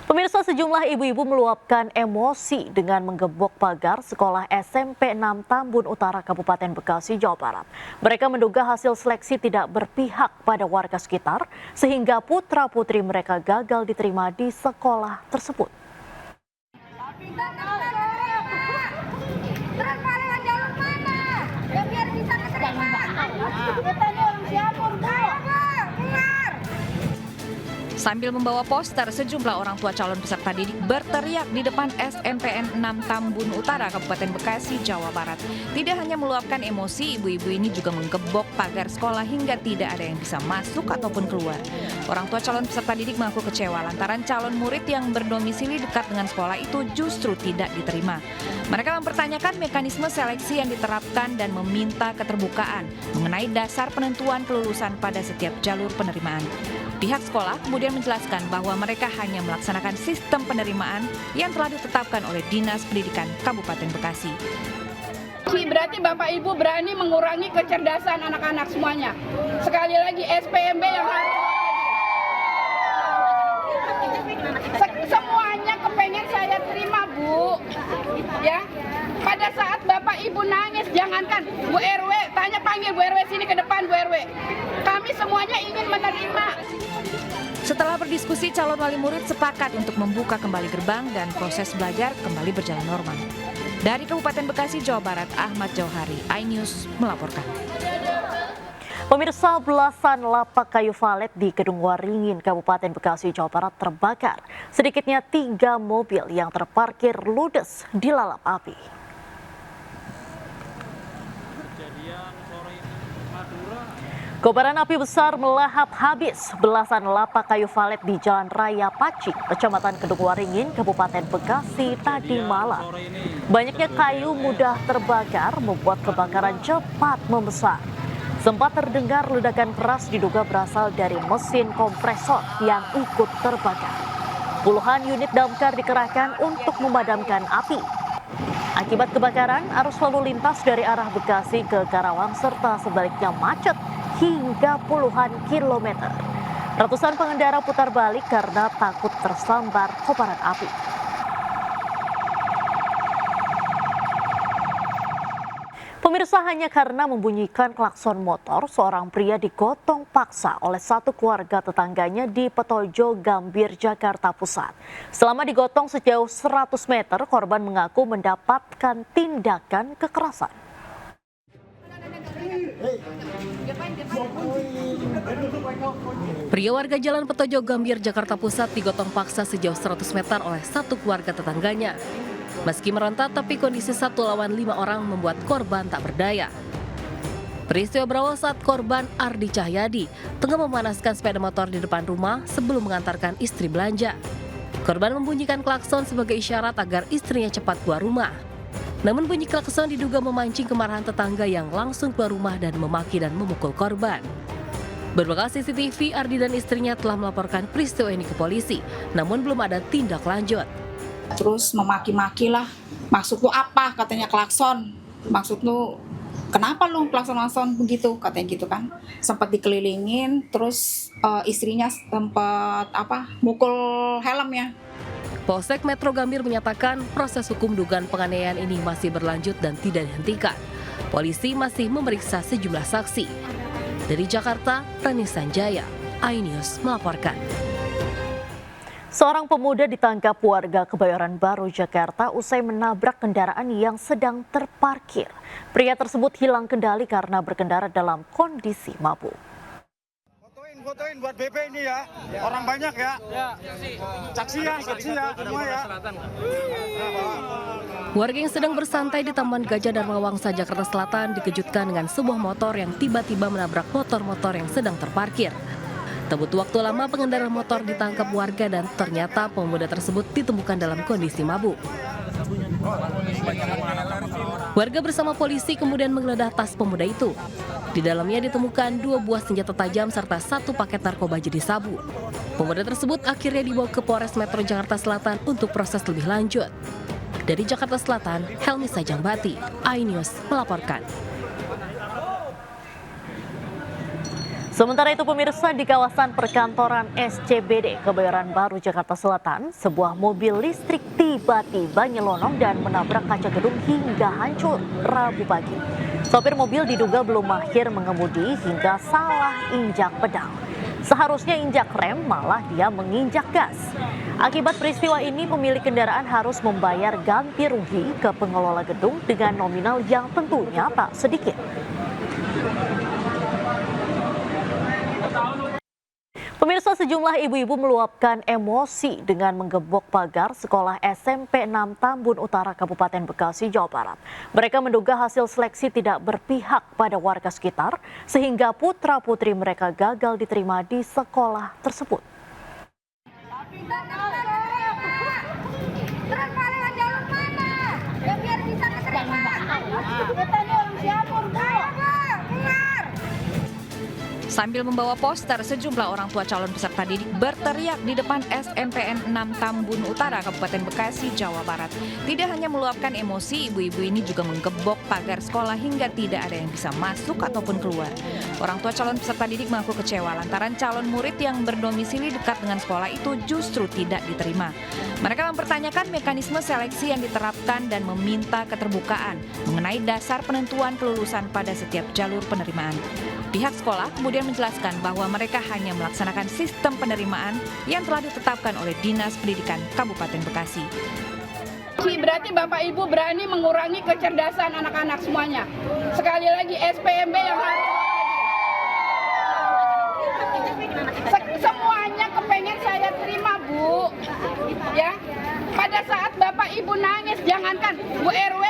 Pemirsa, sejumlah ibu-ibu meluapkan emosi dengan menggebok pagar sekolah SMP 6 Tambun Utara Kabupaten Bekasi, Jawa Barat. Mereka menduga hasil seleksi tidak berpihak pada warga sekitar sehingga putra-putri mereka gagal diterima di sekolah tersebut. Sambil membawa poster, sejumlah orang tua calon peserta didik berteriak di depan SMPN 6 Tambun Utara, Kabupaten Bekasi, Jawa Barat. Tidak hanya meluapkan emosi, ibu-ibu ini juga menggebok pagar sekolah hingga tidak ada yang bisa masuk ataupun keluar. Orang tua calon peserta didik mengaku kecewa lantaran calon murid yang berdomisili dekat dengan sekolah itu justru tidak diterima. Mereka mempertanyakan mekanisme seleksi yang diterapkan dan meminta keterbukaan mengenai dasar penentuan kelulusan pada setiap jalur penerimaan. Pihak sekolah kemudian menjelaskan bahwa mereka hanya melaksanakan sistem penerimaan yang telah ditetapkan oleh Dinas Pendidikan Kabupaten Bekasi. Berarti Bapak Ibu berani mengurangi kecerdasan anak-anak semuanya. Sekali lagi SPMB yang harus semuanya kepengen saya terima, Bu. Ya. Pada saat Bapak Ibu nangis, jangankan Bu RW, panggil Bu RW sini ke depan, Bu RW. Kami semuanya ingin menerima. Setelah berdiskusi, calon wali murid sepakat untuk membuka kembali gerbang dan proses belajar kembali berjalan normal. Dari Kabupaten Bekasi, Jawa Barat, Ahmad Jauhari, iNews melaporkan. Pemirsa, belasan lapak kayu valet di Kedung Waringin, Kabupaten Bekasi, Jawa Barat terbakar. Sedikitnya 3 mobil yang terparkir ludes dilalap api. Kobaran api besar melahap habis belasan lapak kayu valet di Jalan Raya Pacing, Kecamatan Kedung Waringin, Kabupaten Bekasi tadi malam. Banyaknya kayu mudah terbakar membuat kebakaran cepat membesar. Sempat terdengar ledakan keras diduga berasal dari mesin kompresor yang ikut terbakar. Puluhan unit damkar dikerahkan untuk memadamkan api. Akibat kebakaran, arus lalu lintas dari arah Bekasi ke Karawang serta sebaliknya macet hingga puluhan kilometer. Ratusan pengendara putar balik karena takut tersambar kobaran api. Pemirsa, hanya karena membunyikan klakson motor, seorang pria digotong paksa oleh satu keluarga tetangganya di Petojo, Gambir, Jakarta Pusat. Selama digotong sejauh 100 meter, korban mengaku mendapatkan tindakan kekerasan. Pria warga Jalan Petojo, Gambir, Jakarta Pusat digotong paksa sejauh 100 meter oleh satu keluarga tetangganya. Meski meronta, tapi kondisi 1 lawan 5 orang membuat korban tak berdaya. Peristiwa berawal saat korban Ardi Cahyadi tengah memanaskan sepeda motor di depan rumah sebelum mengantarkan istri belanja. Korban membunyikan klakson sebagai isyarat agar istrinya cepat keluar rumah. Namun bunyi klakson diduga memancing kemarahan tetangga yang langsung keluar rumah dan memaki dan memukul korban. Berbekal CCTV, Ardi dan istrinya telah melaporkan peristiwa ini ke polisi, namun belum ada tindak lanjut. Terus memaki-maki lah, maksud lu apa, katanya klakson, maksud lu kenapa lu klakson begitu, katanya gitu kan. Sempat dikelilingin, terus istrinya sempat mukul helmnya. Polsek Metro Gambir menyatakan proses hukum dugaan penganiayaan ini masih berlanjut dan tidak dihentikan. Polisi masih memeriksa sejumlah saksi. Dari Jakarta, Rani Sanjaya, iNews melaporkan. Seorang pemuda ditangkap warga Kebayoran Baru, Jakarta usai menabrak kendaraan yang sedang terparkir. Pria tersebut hilang kendali karena berkendara dalam kondisi mabuk. Fotoin buat BP ini ya, orang banyak ya. Saksi ya, semua ya. Warga yang sedang bersantai di Taman Gajah Dharma Wangsa, Jakarta Selatan dikejutkan dengan sebuah motor yang tiba-tiba menabrak motor-motor yang sedang terparkir. Tak butuh waktu lama, pengendara motor ditangkap warga dan ternyata pemuda tersebut ditemukan dalam kondisi mabuk. Warga bersama polisi kemudian menggeledah tas pemuda itu. Di dalamnya ditemukan 2 buah senjata tajam serta 1 paket narkoba jenis sabu. Pemuda tersebut akhirnya dibawa ke Polres Metro Jakarta Selatan untuk proses lebih lanjut. Dari Jakarta Selatan, Helmi Sajangbati, iNews melaporkan. Sementara itu pemirsa, di kawasan perkantoran SCBD Kebayoran Baru Jakarta Selatan, sebuah mobil listrik tiba-tiba nyelonong dan menabrak kaca gedung hingga hancur Rabu pagi. Sopir mobil diduga belum mahir mengemudi hingga salah injak pedal. Seharusnya injak rem, malah dia menginjak gas. Akibat peristiwa ini, pemilik kendaraan harus membayar ganti rugi ke pengelola gedung dengan nominal yang tentunya tak sedikit. Pemirsa, sejumlah ibu-ibu meluapkan emosi dengan menggebok pagar sekolah SMP 6 Tambun Utara Kabupaten Bekasi, Jawa Barat. Mereka menduga hasil seleksi tidak berpihak pada warga sekitar sehingga putra-putri mereka gagal diterima di sekolah tersebut. Sambil membawa poster, sejumlah orang tua calon peserta didik berteriak di depan SMPN 6 Tambun Utara, Kabupaten Bekasi, Jawa Barat. Tidak hanya meluapkan emosi, ibu-ibu ini juga menggebok pagar sekolah hingga tidak ada yang bisa masuk ataupun keluar. Orang tua calon peserta didik mengaku kecewa lantaran calon murid yang berdomisili dekat dengan sekolah itu justru tidak diterima. Mereka mempertanyakan mekanisme seleksi yang diterapkan dan meminta keterbukaan mengenai dasar penentuan kelulusan pada setiap jalur penerimaan. Pihak sekolah kemudian menjelaskan bahwa mereka hanya melaksanakan sistem penerimaan yang telah ditetapkan oleh Dinas Pendidikan Kabupaten Bekasi. Berarti Bapak Ibu berani mengurangi kecerdasan anak-anak semuanya. Sekali lagi SPMB yang harus semuanya kepengen saya terima, Bu. Ya. Pada saat Bapak Ibu nangis, jangankan Bu RW,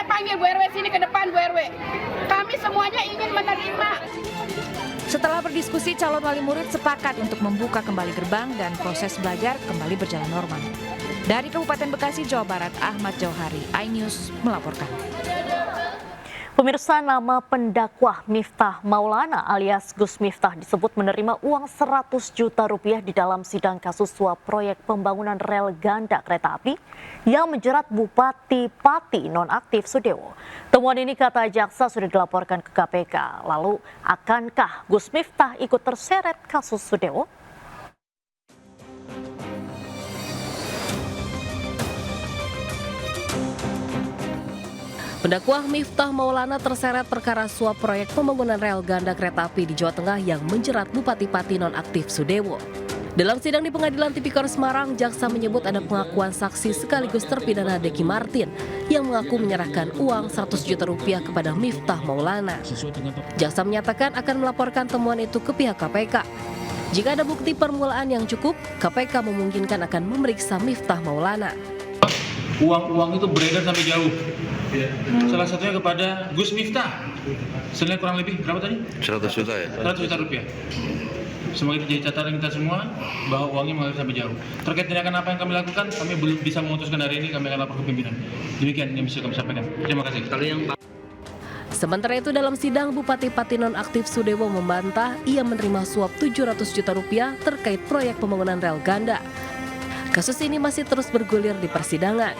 panggil Bu RW sini ke depan, Bu RW. Kami semuanya ingin menerima. Setelah berdiskusi, calon wali murid sepakat untuk membuka kembali gerbang dan proses belajar kembali berjalan normal. Dari Kabupaten Bekasi, Jawa Barat, Ahmad Jauhari, iNews melaporkan. Pemirsa, nama pendakwah Miftah Maulana alias Gus Miftah disebut menerima uang 100 juta rupiah di dalam sidang kasus suap proyek pembangunan rel ganda kereta api yang menjerat Bupati Pati nonaktif Sudewo. Temuan ini kata jaksa sudah dilaporkan ke KPK. Lalu, akankah Gus Miftah ikut terseret kasus Sudewo? Pendakwah Miftah Maulana terseret perkara suap proyek pembangunan rel ganda kereta api di Jawa Tengah yang menjerat Bupati Pati nonaktif Sudewo. Dalam sidang di Pengadilan Tipikor Semarang, jaksa menyebut ada pengakuan saksi sekaligus terpidana Deki Martin yang mengaku menyerahkan uang 100 juta rupiah kepada Miftah Maulana. Jaksa menyatakan akan melaporkan temuan itu ke pihak KPK. Jika ada bukti permulaan yang cukup, KPK memungkinkan akan memeriksa Miftah Maulana. Uang-uang itu beredar sampai jauh. Salah satunya kepada Gus Miftah. Senilai kurang lebih berapa tadi? 100 juta ya? 100 juta rupiah. Semoga itu jadi catatan kita semua bahwa uangnya mengalir sampai jauh. Terkait tindakan apa yang kami lakukan, kami belum bisa memutuskan hari ini, kami akan lapor ke pimpinan. Demikian yang bisa kami sampaikan. Terima kasih. Sementara itu dalam sidang, Bupati Pati nonaktif Sudewo membantah ia menerima suap 700 juta rupiah terkait proyek pembangunan rel ganda. Kasus ini masih terus bergulir di persidangan.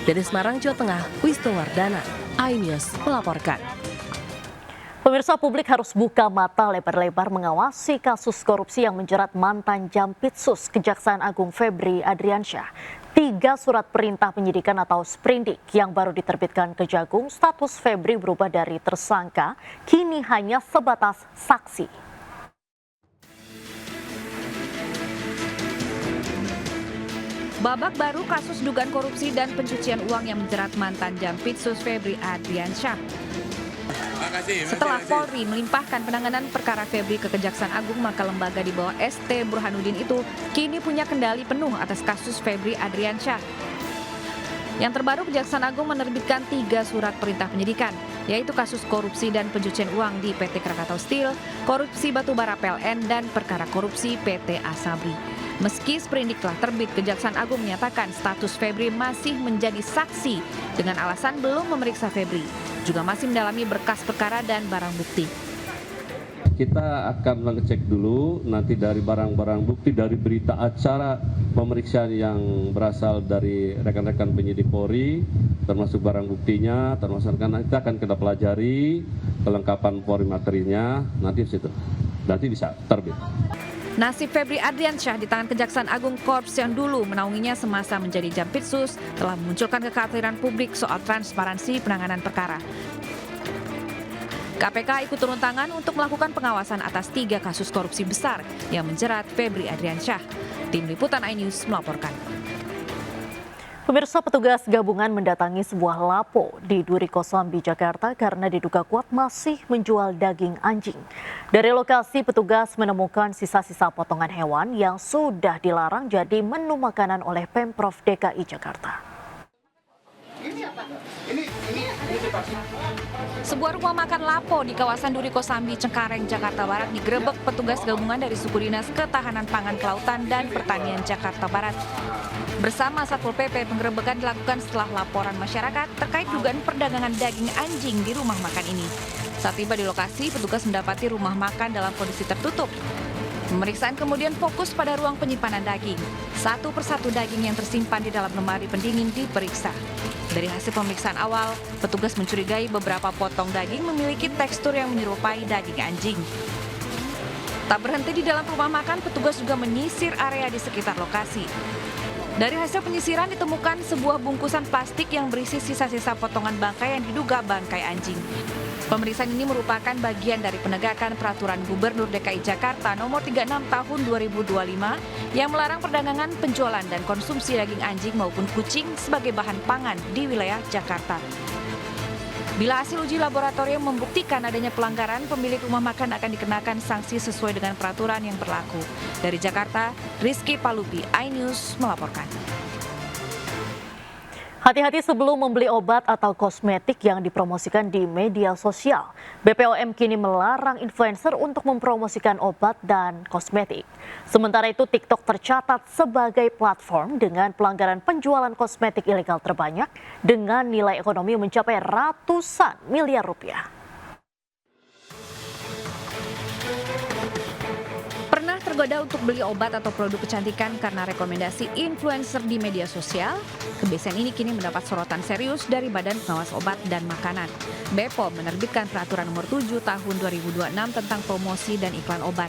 Dari Semarang, Jawa Tengah, Wisto Wardana, iNews melaporkan. Pemirsa, publik harus buka mata lebar-lebar mengawasi kasus korupsi yang menjerat mantan Jampitsus Kejaksaan Agung Febri Adriansyah. 3 surat perintah penyidikan atau sprindik yang baru diterbitkan Kejagung, status Febri berubah dari tersangka, kini hanya sebatas saksi. Babak baru kasus dugaan korupsi dan pencucian uang yang menjerat mantan Jampitsus Febri Adriansyah. Setelah Polri melimpahkan penanganan perkara Febri ke Kejaksaan Agung, maka lembaga di bawah ST Burhanuddin itu kini punya kendali penuh atas kasus Febri Adriansyah. Yang terbaru, Kejaksaan Agung menerbitkan 3 surat perintah penyidikan, yaitu kasus korupsi dan pencucian uang di PT Krakatau Steel, korupsi batubara PLN, dan perkara korupsi PT Asabri. Meski sprindik telah terbit, Kejaksaan Agung menyatakan status Febri masih menjadi saksi dengan alasan belum memeriksa Febri, juga masih mendalami berkas perkara dan barang bukti. Kita akan mengecek dulu nanti dari barang-barang bukti dari berita acara pemeriksaan yang berasal dari rekan-rekan penyidik Polri, termasuk barang buktinya, termasuk kita akan kita pelajari kelengkapan Polri materinya nanti di situ. nanti bisa terbit. Nasib Febri Adriansyah di tangan Kejaksaan Agung Korps yang dulu menaunginya semasa menjadi Jampitsus telah memunculkan kekhawatiran publik soal transparansi penanganan perkara. KPK ikut turun tangan untuk melakukan pengawasan atas 3 kasus korupsi besar yang menjerat Febri Adriansyah. Tim Liputan iNews melaporkan. Pemirsa, petugas gabungan mendatangi sebuah lapo di Duri Kosambi, Jakarta karena diduga kuat masih menjual daging anjing. Dari lokasi, petugas menemukan sisa-sisa potongan hewan yang sudah dilarang jadi menu makanan oleh Pemprov DKI Jakarta. Sebuah rumah makan Lapo di kawasan Duri Kosambi, Cengkareng, Jakarta Barat digerebek petugas gabungan dari Suku Dinas Ketahanan Pangan Kelautan dan Pertanian Jakarta Barat. Bersama Satpol PP, penggerebekan dilakukan setelah laporan masyarakat terkait dugaan perdagangan daging anjing di rumah makan ini. Saat tiba di lokasi, petugas mendapati rumah makan dalam kondisi tertutup. Pemeriksaan kemudian fokus pada ruang penyimpanan daging. Satu persatu daging yang tersimpan di dalam lemari pendingin diperiksa. Dari hasil pemeriksaan awal, petugas mencurigai beberapa potong daging memiliki tekstur yang menyerupai daging anjing. Tak berhenti di dalam rumah makan, petugas juga menyisir area di sekitar lokasi. Dari hasil penyisiran ditemukan sebuah bungkusan plastik yang berisi sisa-sisa potongan bangkai yang diduga bangkai anjing. Pemeriksaan ini merupakan bagian dari penegakan Peraturan Gubernur DKI Jakarta Nomor 36 Tahun 2025 yang melarang perdagangan, penjualan, dan konsumsi daging anjing maupun kucing sebagai bahan pangan di wilayah Jakarta. Bila hasil uji laboratorium membuktikan adanya pelanggaran, pemilik rumah makan akan dikenakan sanksi sesuai dengan peraturan yang berlaku. Dari Jakarta, Rizky Palupi, iNews melaporkan. Hati-hati sebelum membeli obat atau kosmetik yang dipromosikan di media sosial. BPOM kini melarang influencer untuk mempromosikan obat dan kosmetik. Sementara itu, TikTok tercatat sebagai platform dengan pelanggaran penjualan kosmetik ilegal terbanyak dengan nilai ekonomi mencapai ratusan miliar rupiah. Pernah tergoda untuk beli obat atau produk kecantikan karena rekomendasi influencer di media sosial? Kebiasaan ini kini mendapat sorotan serius dari Badan Pengawas Obat dan Makanan. BPOM menerbitkan Peraturan Nomor 7 Tahun 2026 tentang promosi dan iklan obat.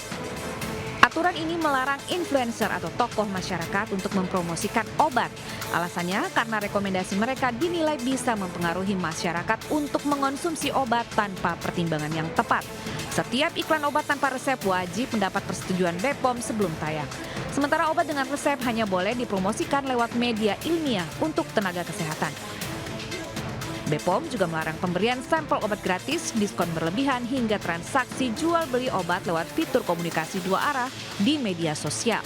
Aturan ini melarang influencer atau tokoh masyarakat untuk mempromosikan obat. Alasannya karena rekomendasi mereka dinilai bisa mempengaruhi masyarakat untuk mengonsumsi obat tanpa pertimbangan yang tepat. Setiap iklan obat tanpa resep wajib mendapat persetujuan BPOM sebelum tayang. Sementara obat dengan resep hanya boleh dipromosikan lewat media ilmiah untuk tenaga kesehatan. BPOM juga melarang pemberian sampel obat gratis, diskon berlebihan hingga transaksi jual beli obat lewat fitur komunikasi 2 arah di media sosial.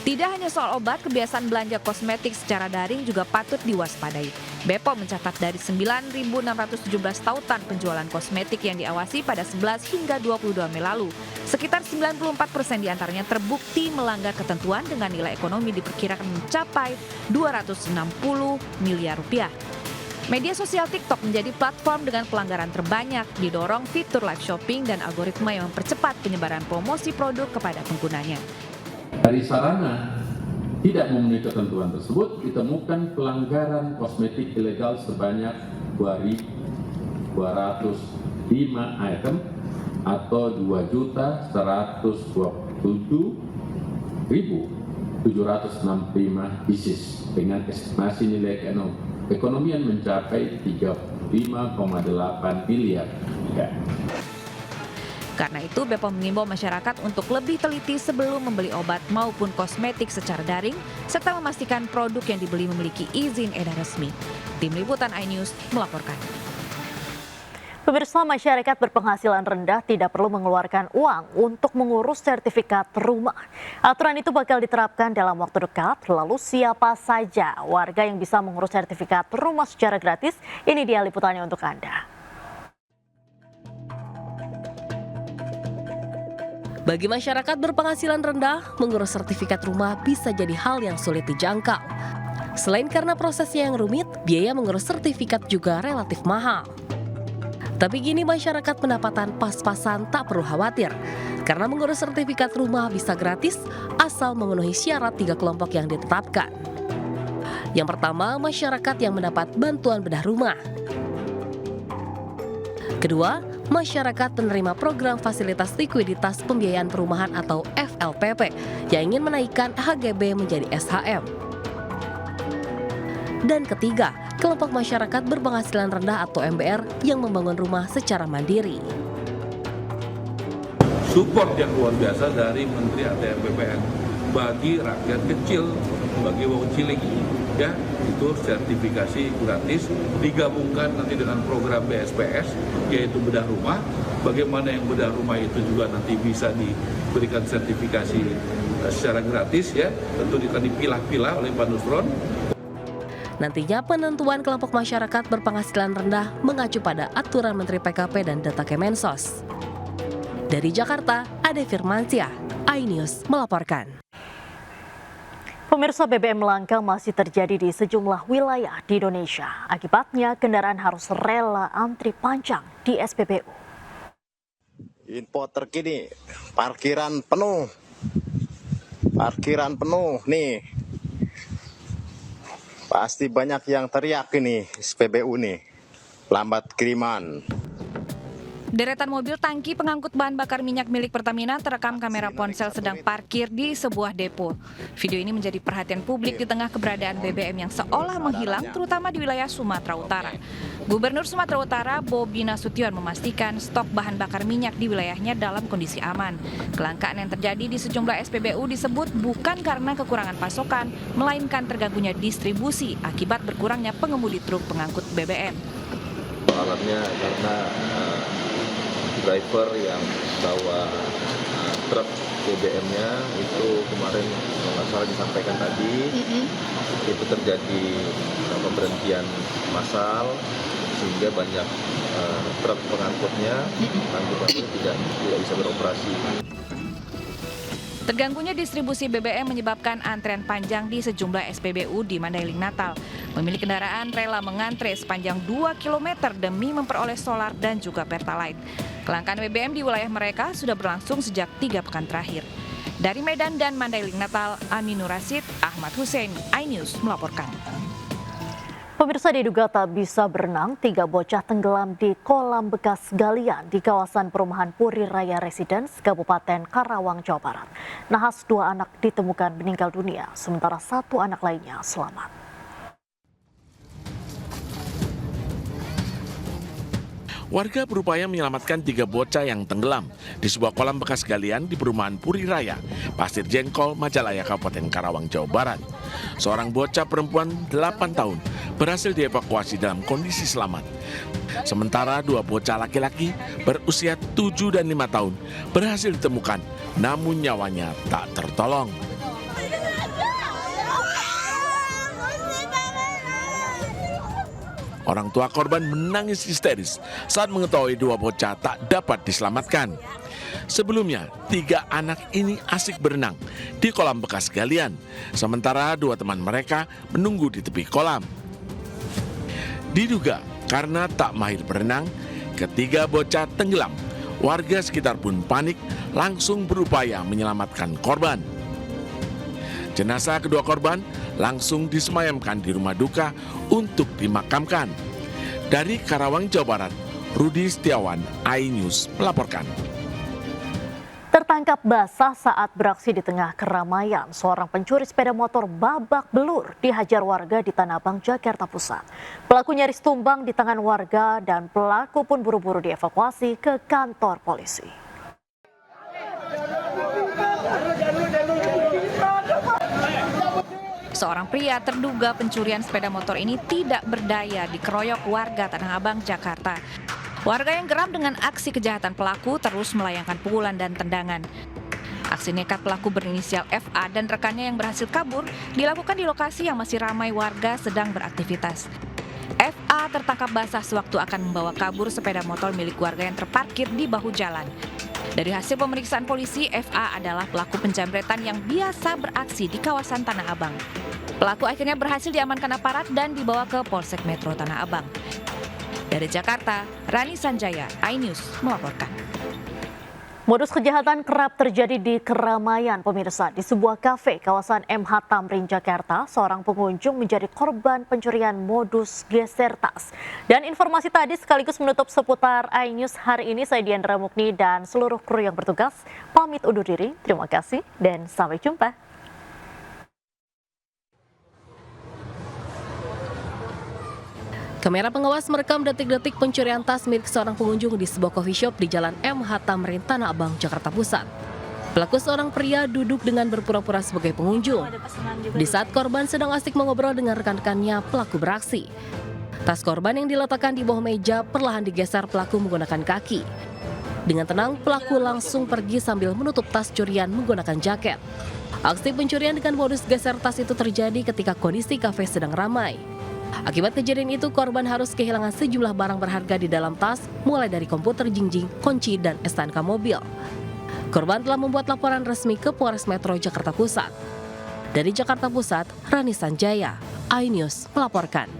Tidak hanya soal obat, kebiasaan belanja kosmetik secara daring juga patut diwaspadai. BPOM mencatat dari 9.617 tautan penjualan kosmetik yang diawasi pada 11 hingga 22 Mei lalu. Sekitar 94% diantaranya terbukti melanggar ketentuan dengan nilai ekonomi diperkirakan mencapai 260 miliar rupiah. Media sosial TikTok menjadi platform dengan pelanggaran terbanyak, didorong fitur live shopping dan algoritma yang mempercepat penyebaran promosi produk kepada penggunanya. Dari sarana tidak memenuhi ketentuan tersebut, ditemukan pelanggaran kosmetik ilegal sebanyak 2.205 item atau 2.127.765 pieces dengan estimasi nilai ekonomian mencapai 35,8 miliar. Karena itu, BPOM mengimbau masyarakat untuk lebih teliti sebelum membeli obat maupun kosmetik secara daring, serta memastikan produk yang dibeli memiliki izin edar resmi. Tim Liputan iNews melaporkan. Pemirsa, masyarakat berpenghasilan rendah tidak perlu mengeluarkan uang untuk mengurus sertifikat rumah. Aturan itu bakal diterapkan dalam waktu dekat, lalu siapa saja warga yang bisa mengurus sertifikat rumah secara gratis? Ini dia liputannya untuk Anda. Bagi masyarakat berpenghasilan rendah, mengurus sertifikat rumah bisa jadi hal yang sulit dijangkau. Selain karena prosesnya yang rumit, biaya mengurus sertifikat juga relatif mahal. Tapi kini masyarakat pendapatan pas-pasan tak perlu khawatir, karena mengurus sertifikat rumah bisa gratis asal memenuhi syarat 3 kelompok yang ditetapkan. Yang pertama, masyarakat yang mendapat bantuan bedah rumah. Kedua, masyarakat penerima program fasilitas likuiditas pembiayaan perumahan atau FLPP yang ingin menaikkan HGB menjadi SHM. Dan ketiga, kelompok masyarakat berpenghasilan rendah atau MBR yang membangun rumah secara mandiri. Support yang luar biasa dari Menteri ATR BPN bagi rakyat kecil, bagi wong cilik, ya itu sertifikasi gratis digabungkan nanti dengan program BSPS yaitu bedah rumah. Bagaimana yang bedah rumah itu juga nanti bisa diberikan sertifikasi secara gratis, ya tentu akan dipilah-pilah oleh Pak Nusron. Nantinya penentuan kelompok masyarakat berpenghasilan rendah mengacu pada aturan Menteri PKP dan Data Kemensos. Dari Jakarta, Ade Firmansyah, iNews melaporkan. Pemirsa, BBM langka masih terjadi di sejumlah wilayah di Indonesia. Akibatnya kendaraan harus rela antri panjang di SPBU. Info terkini, parkiran penuh nih. Pasti banyak yang teriak ini SPBU nih, lambat kiriman. Deretan mobil tangki pengangkut bahan bakar minyak milik Pertamina terekam kamera ponsel sedang parkir di sebuah depo. Video ini menjadi perhatian publik di tengah keberadaan BBM yang seolah menghilang, terutama di wilayah Sumatera Utara. Gubernur Sumatera Utara Bobi Nasution memastikan stok bahan bakar minyak di wilayahnya dalam kondisi aman. Kelangkaan yang terjadi di sejumlah SPBU disebut bukan karena kekurangan pasokan, melainkan terganggunya distribusi akibat berkurangnya pengemudi truk pengangkut BBM. Alatnya karena driver yang bawa truk BBM-nya itu kemarin kalau nggak salah disampaikan tadi itu terjadi pemberhentian massal sehingga banyak truk pengangkutnya tidak bisa beroperasi. Terganggunya distribusi BBM menyebabkan antrean panjang di sejumlah SPBU di Mandailing Natal. Pemilik kendaraan rela mengantre sepanjang 2 km demi memperoleh solar dan juga Pertalite. Kelangkaan BBM di wilayah mereka sudah berlangsung sejak 3 pekan terakhir. Dari Medan dan Mandailing Natal, Aminur Rasid, Ahmad Hussein, iNews melaporkan. Pemirsa, diduga tak bisa berenang, 3 bocah tenggelam di kolam bekas galian di kawasan perumahan Puri Raya Residence, Kabupaten Karawang, Jawa Barat. Nahas 2 anak ditemukan meninggal dunia, sementara 1 anak lainnya selamat. Warga berupaya menyelamatkan 3 bocah yang tenggelam di sebuah kolam bekas galian di perumahan Puri Raya, Pasir Jengkol, Majalaya, Kabupaten Karawang, Jawa Barat. Seorang bocah perempuan 8 tahun berhasil dievakuasi dalam kondisi selamat. Sementara 2 bocah laki-laki berusia 7 dan 5 tahun berhasil ditemukan, namun nyawanya tak tertolong. Orang tua korban menangis histeris saat mengetahui 2 bocah tak dapat diselamatkan. Sebelumnya, 3 anak ini asik berenang di kolam bekas galian, sementara 2 teman mereka menunggu di tepi kolam. Diduga karena tak mahir berenang, ketiga bocah tenggelam. Warga sekitar pun panik, langsung berupaya menyelamatkan korban. Jenazah kedua korban langsung disemayamkan di rumah duka untuk dimakamkan. Dari Karawang, Jawa Barat, Rudi Setiawan, iNews melaporkan. Tertangkap basah saat beraksi di tengah keramaian, seorang pencuri sepeda motor babak belur dihajar warga di Tanah Abang, Jakarta Pusat. Pelaku nyaris tumbang di tangan warga dan pelaku pun buru-buru dievakuasi ke kantor polisi. Seorang pria terduga pencurian sepeda motor ini tidak berdaya dikeroyok warga Tanah Abang, Jakarta. Warga yang geram dengan aksi kejahatan pelaku terus melayangkan pukulan dan tendangan. Aksi nekat pelaku berinisial FA dan rekannya yang berhasil kabur dilakukan di lokasi yang masih ramai warga sedang beraktivitas. FA tertangkap basah sewaktu akan membawa kabur sepeda motor milik warga yang terparkir di bahu jalan. Dari hasil pemeriksaan polisi, FA adalah pelaku penjamretan yang biasa beraksi di kawasan Tanah Abang. Pelaku akhirnya berhasil diamankan aparat dan dibawa ke Polsek Metro Tanah Abang. Dari Jakarta, Rani Sanjaya, iNews melaporkan. Modus kejahatan kerap terjadi di keramaian pemirsa. Di sebuah kafe kawasan MH Tamrin, Jakarta, seorang pengunjung menjadi korban pencurian modus geser tas. Dan informasi tadi sekaligus menutup seputar iNews hari ini. Saya Diandra Mukni dan seluruh kru yang bertugas pamit undur diri. Terima kasih dan sampai jumpa. Kamera pengawas merekam detik-detik pencurian tas milik seorang pengunjung di sebuah coffee shop di Jalan MH Tamrin, Tanah Abang, Jakarta Pusat. Pelaku seorang pria duduk dengan berpura-pura sebagai pengunjung. Di saat korban sedang asik mengobrol dengan rekan-rekannya, pelaku beraksi. Tas korban yang diletakkan di bawah meja perlahan digeser pelaku menggunakan kaki. Dengan tenang, pelaku langsung pergi sambil menutup tas curian menggunakan jaket. Aksi pencurian dengan modus geser tas itu terjadi ketika kondisi kafe sedang ramai. Akibat kejadian itu, korban harus kehilangan sejumlah barang berharga di dalam tas, mulai dari komputer jinjing, kunci, dan STNK mobil. Korban telah membuat laporan resmi ke Polres Metro Jakarta Pusat. Dari Jakarta Pusat, Rani Sanjaya, iNews melaporkan.